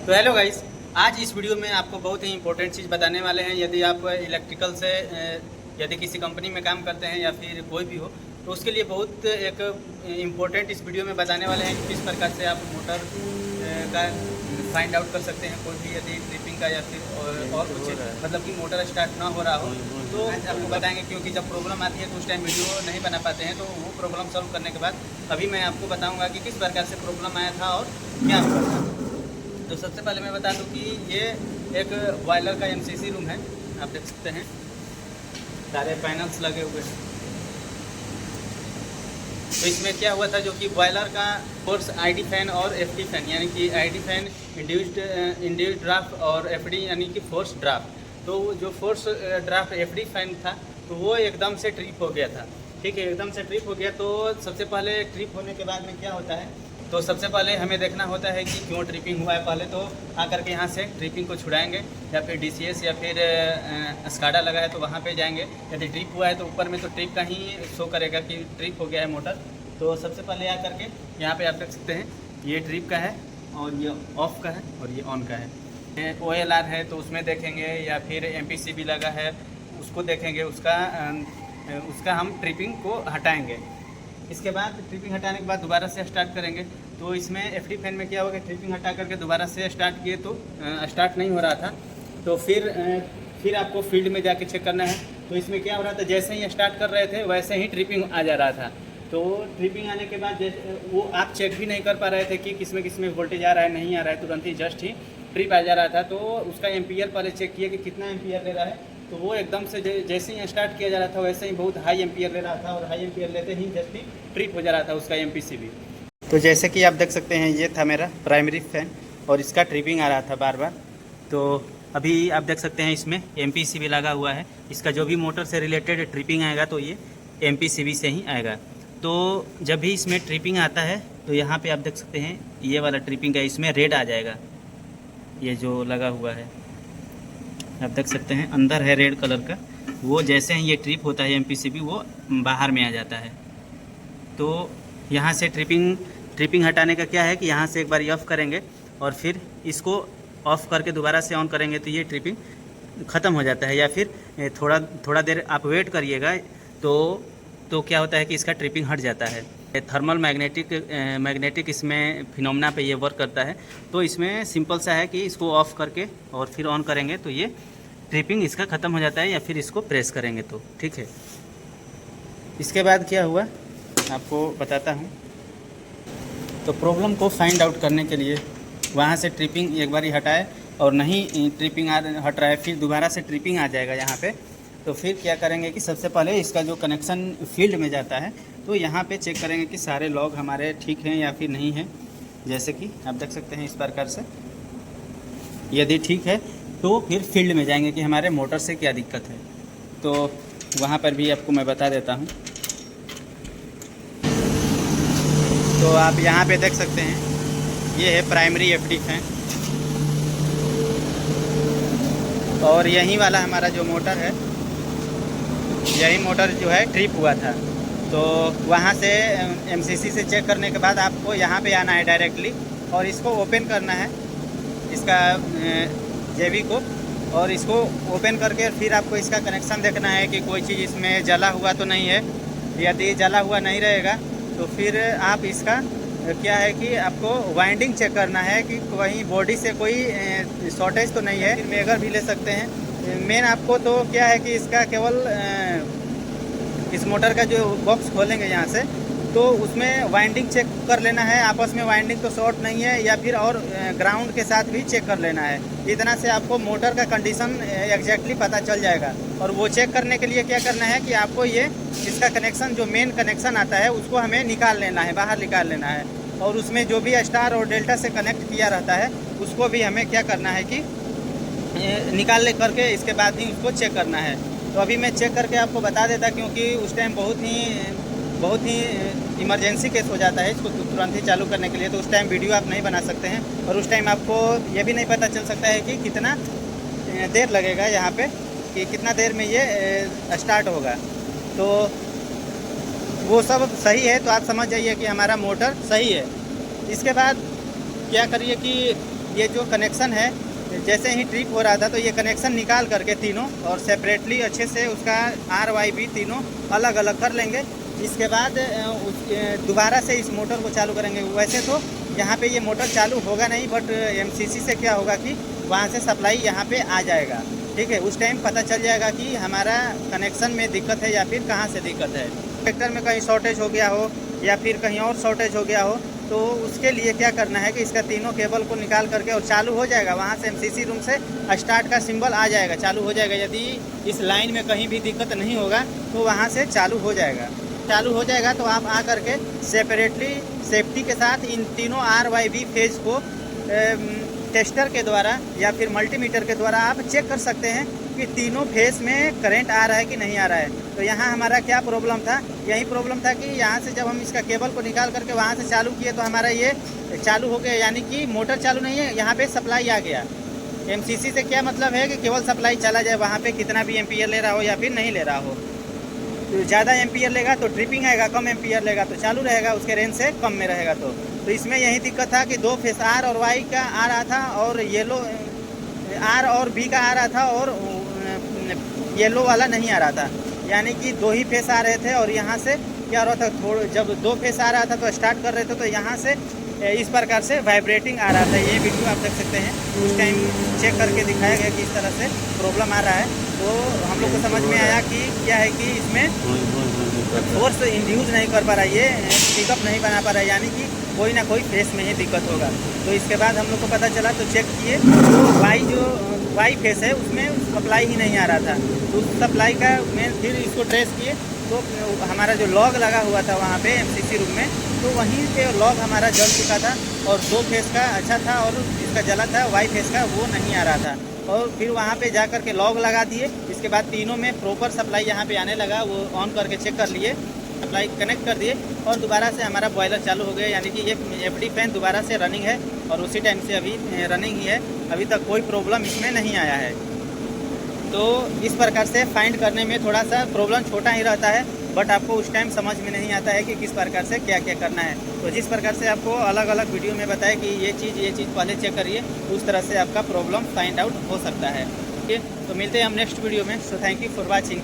तो hello guys, आज इस वीडियो में आपको बहुत ही इंपॉर्टेंट चीज़ बताने वाले हैं। यदि आप इलेक्ट्रिकल से यदि किसी कंपनी में काम करते हैं या फिर कोई भी हो, तो उसके लिए बहुत एक इम्पोर्टेंट इस वीडियो में बताने वाले हैं कि किस प्रकार से आप मोटर का फाइंड आउट कर सकते हैं। कोई भी यदि ट्रिपिंग का या फिर और कुछ मतलब कि मोटर स्टार्ट ना हो रहा हो तो आपको बताएंगे, क्योंकि जब प्रॉब्लम आती है तो उस टाइम वीडियो नहीं बना पाते हैं। तो वो प्रॉब्लम सॉल्व करने के बाद अभी मैं आपको बताऊँगा कि किस प्रकार से प्रॉब्लम आया था और क्या हुआ था। तो सबसे पहले मैं बता दूं कि ये एक बॉयलर का एमसीसी रूम है। आप देख सकते हैं सारे पैनल्स लगे हुए हैं। तो इसमें क्या हुआ था, जो कि बॉयलर का फोर्स आईडी फैन और एफडी फैन, यानी कि आईडी फैन इंड्यूस्ड ड्राफ्ट और एफडी यानी कि फोर्स ड्राफ्ट। तो जो फोर्स ड्राफ्ट एफडी फैन था तो वो एकदम से ट्रिप हो गया था। ठीक है, एकदम से ट्रिप हो गया। तो सबसे पहले ट्रिप होने के बाद में क्या होता है, तो सबसे पहले हमें देखना होता है कि क्यों ट्रिपिंग हुआ है। पहले तो आकर के यहाँ से ट्रिपिंग को छुड़ाएंगे या फिर डीसीएस या फिर स्काडा लगा है तो वहाँ पे जाएंगे। यदि ट्रिप हुआ है तो ऊपर में तो ट्रिप का ही शो करेगा कि ट्रिप हो गया है मोटर। तो सबसे पहले आकर के यहाँ पे आप देख सकते हैं ये ट्रिप का है और ये ऑफ का है और ये ऑन का है। OLR है तो उसमें देखेंगे, या फिर MPCB लगा है उसको देखेंगे। उसका हम ट्रिपिंग को हटाएँगे। इसके बाद ट्रिपिंग हटाने के बाद दोबारा से स्टार्ट करेंगे। तो इसमें एफडी फैन में क्या होगा, ट्रिपिंग हटा करके दोबारा से स्टार्ट किए तो स्टार्ट नहीं हो रहा था। तो फिर आपको फील्ड में जाके चेक करना है। तो इसमें क्या हो रहा था, जैसे ही स्टार्ट कर रहे थे वैसे ही ट्रिपिंग आ जा रहा था। तो ट्रिपिंग आने के बाद वो आप चेक भी नहीं कर पा रहे थे कि किसमें वोल्टेज आ रहा है नहीं आ रहा है, तुरंत ही जस्ट ही ट्रिप आ जा रहा था। तो उसका एम्पियर पहले चेक किए कि कितना एम्पियर ले रहा है। तो वो एकदम से जैसे ही स्टार्ट किया जा रहा था वैसे ही बहुत हाई एम्पियर ले रहा था, और हाई एम्पियर लेते ही जस्ट ही ट्रिप हो जा रहा था उसका MPCB। तो जैसे कि आप देख सकते हैं ये था मेरा प्राइमरी फैन और इसका ट्रिपिंग आ रहा था बार बार। तो अभी आप देख सकते हैं इसमें MPCB लगा हुआ है। इसका जो भी मोटर से रिलेटेड ट्रिपिंग आएगा तो ये MPCB से ही आएगा। तो जब भी इसमें ट्रिपिंग आता है तो यहाँ पे आप देख सकते हैं ये वाला ट्रिपिंग है, इसमें रेड आ जाएगा। ये जो लगा हुआ है आप देख सकते हैं अंदर है रेड कलर का। वो जैसे ही ये ट्रिप होता है MPCB वो बाहर में आ जाता है। तो यहाँ से ट्रिपिंग हटाने का क्या है कि यहाँ से एक बार ऑफ़ करेंगे और फिर इसको ऑफ़ करके दोबारा से ऑन करेंगे तो ये ट्रिपिंग ख़त्म हो जाता है। या फिर थोड़ा देर आप वेट करिएगा तो क्या होता है कि इसका ट्रिपिंग हट जाता है। थर्मल मैग्नेटिक इसमें फिनोमेना पे ये वर्क करता है। तो इसमें सिंपल सा है कि इसको ऑफ़ करके और फिर ऑन करेंगे तो ये ट्रिपिंग इसका ख़त्म हो जाता है, या फिर इसको प्रेस करेंगे तो ठीक है। इसके बाद क्या हुआ आपको बताता हूँ। तो प्रॉब्लम को फाइंड आउट करने के लिए वहाँ से ट्रिपिंग एक बार ही हटाए और नहीं ट्रिपिंग हट रहा है, फिर दोबारा से ट्रिपिंग आ जाएगा यहाँ पे। तो फिर क्या करेंगे कि सबसे पहले इसका जो कनेक्शन फील्ड में जाता है तो यहाँ पे चेक करेंगे कि सारे लॉग हमारे ठीक हैं या फिर नहीं हैं। जैसे कि आप देख सकते हैं इस प्रकार से, यदि ठीक है तो फिर फील्ड में जाएंगे कि हमारे मोटर से क्या दिक्कत है। तो वहाँ पर भी आपको मैं बता देता हूँ। तो आप यहाँ पे देख सकते हैं ये है प्राइमरी एफडी फैन, और यही वाला हमारा जो मोटर है, यही मोटर जो है ट्रिप हुआ था। तो वहाँ से MCC से चेक करने के बाद आपको यहाँ पे आना है डायरेक्टली और इसको ओपन करना है, इसका JB को, और इसको ओपन करके फिर आपको इसका कनेक्शन देखना है कि कोई चीज़ इसमें जला हुआ तो नहीं है। यदि जला हुआ नहीं रहेगा तो फिर आप इसका क्या है कि आपको वाइंडिंग चेक करना है कि कहीं बॉडी से कोई शॉर्टेज तो नहीं है। मेगर भी ले सकते हैं। मेन आपको तो क्या है कि इसका केवल इस मोटर का जो बॉक्स खोलेंगे यहाँ से तो उसमें वाइंडिंग चेक कर लेना है, आपस में वाइंडिंग तो शॉर्ट नहीं है, या फिर और ग्राउंड के साथ भी चेक कर लेना है। इतना से आपको मोटर का कंडीशन एग्जैक्टली पता चल जाएगा। और वो चेक करने के लिए क्या करना है कि आपको ये इसका कनेक्शन जो मेन कनेक्शन आता है उसको हमें निकाल लेना है, बाहर निकाल लेना है। और उसमें जो भी स्टार और डेल्टा से कनेक्ट किया रहता है उसको भी हमें क्या करना है कि निकाल करके इसके बाद ही उसको चेक करना है। तो अभी मैं चेक करके आपको बता देता, क्योंकि उस टाइम बहुत ही इमरजेंसी केस हो जाता है इसको तुरंत ही चालू करने के लिए। तो उस टाइम वीडियो आप नहीं बना सकते हैं, और उस टाइम आपको ये भी नहीं पता चल सकता है कि कितना देर लगेगा यहाँ पे, कि कितना देर में ये स्टार्ट होगा। तो वो सब सही है तो आप समझ जाइए कि हमारा मोटर सही है। इसके बाद क्या करिए कि ये जो कनेक्शन है, जैसे ही ट्रिप हो रहा था तो ये कनेक्शन निकाल करके तीनों और सेपरेटली अच्छे से उसका RYB तीनों अलग अलग कर लेंगे। इसके बाद दोबारा से इस मोटर को चालू करेंगे। वैसे तो यहाँ पे ये मोटर चालू होगा नहीं, बट MCC से क्या होगा कि वहाँ से सप्लाई यहाँ पे आ जाएगा, ठीक है। उस टाइम पता चल जाएगा कि हमारा कनेक्शन में दिक्कत है या फिर कहाँ से दिक्कत है। ट्रैक्टर में कहीं शॉर्टेज हो गया हो या फिर कहीं और शॉर्टेज हो गया हो, तो उसके लिए क्या करना है कि इसका तीनों केबल को निकाल करके और चालू हो जाएगा। वहाँ से MCC रूम से स्टार्ट का सिंबल आ जाएगा, चालू हो जाएगा। यदि इस लाइन में कहीं भी दिक्कत नहीं होगा तो वहाँ से चालू हो जाएगा। चालू हो जाएगा तो आप आ करके सेपरेटली सेफ्टी के साथ इन तीनों RYB फेज को टेस्टर के द्वारा या फिर मल्टीमीटर के द्वारा आप चेक कर सकते हैं कि तीनों फेस में करंट आ रहा है कि नहीं आ रहा है। तो यहाँ हमारा क्या प्रॉब्लम था, यही प्रॉब्लम था कि यहाँ से जब हम इसका केबल को निकाल करके वहाँ से चालू किए तो हमारा ये चालू हो गया, यानी कि मोटर चालू नहीं है, यहाँ पे सप्लाई आ गया। MCC से क्या मतलब है कि केवल सप्लाई चला जाए, वहाँ पे कितना भी एम्पियर ले रहा हो या फिर नहीं ले रहा हो। तो ज़्यादा एम्पियर लेगा तो ट्रिपिंग आएगा, कम एम्पियर लेगा तो चालू रहेगा, उसके रेंज से कम में रहेगा। तो इसमें यही दिक्कत था कि 2 फेस R और Y का आ रहा था और येलो R और B का आ रहा था और येलो वाला नहीं आ रहा था, यानी कि 2 ही फेस आ रहे थे। और यहाँ से क्या हो रहा था, जब 2 फेस आ रहा था तो स्टार्ट कर रहे थे तो यहाँ से इस प्रकार से वाइब्रेटिंग आ रहा था। ये वीडियो आप देख सकते हैं, उस टाइम चेक करके दिखाया गया कि इस तरह से प्रॉब्लम आ रहा है। तो हम लोग को समझ में आया कि क्या है कि इसमें फोर्स इंड्यूस नहीं कर पा रहा है, ये पिकअप नहीं बना पा रहा है, यानी कि कोई ना कोई फेस में ही दिक्कत होगा। तो इसके बाद हम लोग को पता चला तो चेक किए तो वाई फेस है उसमें सप्लाई ही नहीं आ रहा था। तो उस सप्लाई का मैं फिर इसको ट्रेस किए तो हमारा जो लॉग लगा हुआ था वहाँ पे MCC रूम में, तो वहीं पे लॉग हमारा जल चुका था और 2 फेस का अच्छा था और जिसका जला था वाई फेस का वो नहीं आ रहा था। और फिर वहाँ पे जा कर के लॉग लगा दिए। इसके बाद तीनों में प्रॉपर सप्लाई यहाँ पे आने लगा, वो ऑन करके चेक कर लिए, सप्लाई कनेक्ट कर दिए और दोबारा से हमारा बॉयलर चालू हो गया, यानी कि ये FD फैन दोबारा से रनिंग है और उसी टाइम से अभी रनिंग ही है। अभी तक कोई प्रॉब्लम इसमें नहीं आया है। तो इस प्रकार से फाइंड करने में थोड़ा सा प्रॉब्लम छोटा ही रहता है, बट आपको उस टाइम समझ में नहीं आता है कि किस प्रकार से क्या क्या करना है। तो जिस प्रकार से आपको अलग अलग वीडियो में बताया कि ये चीज़ पहले चेक करिए, उस तरह से आपका प्रॉब्लम फाइंड आउट हो सकता है। ठीक है, तो मिलते हैं हम नेक्स्ट वीडियो में। So thank you for watching.